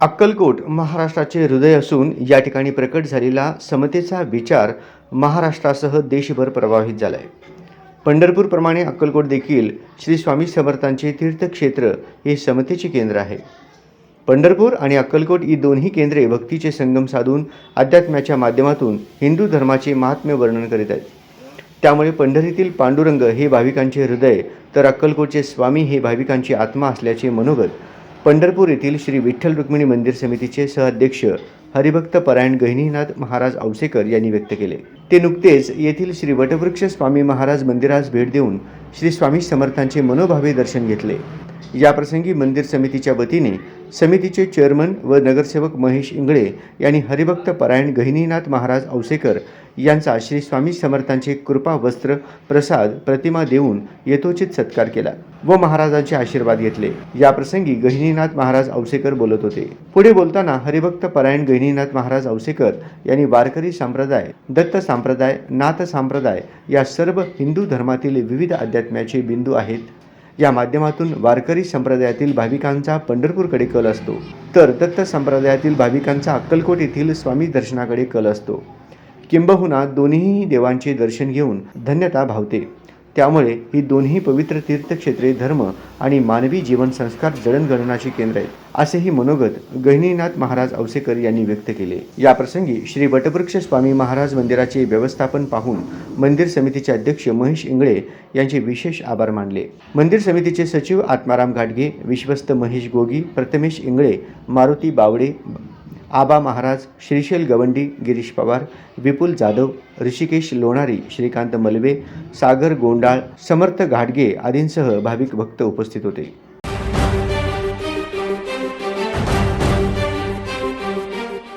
अक्कलकोट महाराष्ट्राचे हृदय असून या ठिकाणी प्रकट झालेला समतेचा विचार महाराष्ट्रासह देशभर प्रभावित झाला आहे. पंढरपूरप्रमाणे अक्कलकोट देखील श्री स्वामी समर्थांचे तीर्थक्षेत्र हे समतेचे केंद्र आहे. पंढरपूर आणि अक्कलकोट ही दोन्ही केंद्रे भक्तीचे संगम साधून अध्यात्माच्या माध्यमातून हिंदू धर्माचे महात्म्य वर्णन करीत आहेत. त्यामुळे पंढरीतील पांडुरंग हे भाविकांचे हृदय तर अक्कलकोटचे स्वामी हे भाविकांची आत्मा असल्याचे मनोगत पंढरपूर येथील श्री विठ्ठल रुक्मिणी मंदिर समितीचे सहअध्यक्ष हरिभक्त परायण गहिनीनाथ महाराज औसेकर यांनी व्यक्त केले. ते नुकतेच येथील श्री वटवृक्ष स्वामी महाराज मंदिरास भेट देऊन श्री स्वामी समर्थांचे मनोभावे दर्शन घेतले. याप्रसंगी मंदिर समितीच्या वतीने समितीचे चेअरमन व नगरसेवक महेश इंगळे यांनी हरिभक्त परायण गहिनीनाथ महाराज औसेकर यांचा श्री स्वामी समर्थांचे कृपा वस्त्र प्रसाद प्रतिमा देऊन यथोचित सत्कार केला व महाराजांचे आशीर्वाद घेतले. याप्रसंगी गहिनीनाथ महाराज औसेकर बोलत होते. पुढे बोलताना हरिभक्त परायण गहिनीनाथ महाराज औसेकर यांनी वारकरी संप्रदाय, दत्त संप्रदाय, नाथ संप्रदाय या सर्व हिंदू धर्मातील विविध अध्यात्माचे बिंदू आहेत. या माध्यमातून वारकरी संप्रदायातील भाविकांचा पंढरपूरकडे कल असतो, तर दत्त संप्रदायातील भाविकांचा अक्कलकोट येथील स्वामी दर्शनाकडे कल असतो. किंबहुना दोन्ही देवांचे दर्शन घेऊन धन्यता भावते. त्यामुळे ही दोन्ही पवित्र तीर्थक्षेत्रे धर्म आणि मानवी जीवन संस्कार जडणघडणाची केंद्र आहेत, असेही मनोगत गहिनीनाथ महाराज औसेकर यांनी व्यक्त केले. याप्रसंगी श्री वटवृक्ष स्वामी महाराज मंदिराचे व्यवस्थापन पाहून मंदिर समितीचे अध्यक्ष महेश इंगळे यांचे विशेष आभार मानले. मंदिर समितीचे सचिव आत्माराम घाटगे, विश्वस्त महेश गोगी, प्रथमेश इंगळे, मारुती बावडे, आबा महाराज, श्रीशैल गवंडी, गिरीश पवार, विपुल जाधव, ऋषिकेश लोणारी, श्रीकांत मलवे, सागर गोंडाळ, समर्थ घाटगे आदींसह भाविक भक्त उपस्थित होते.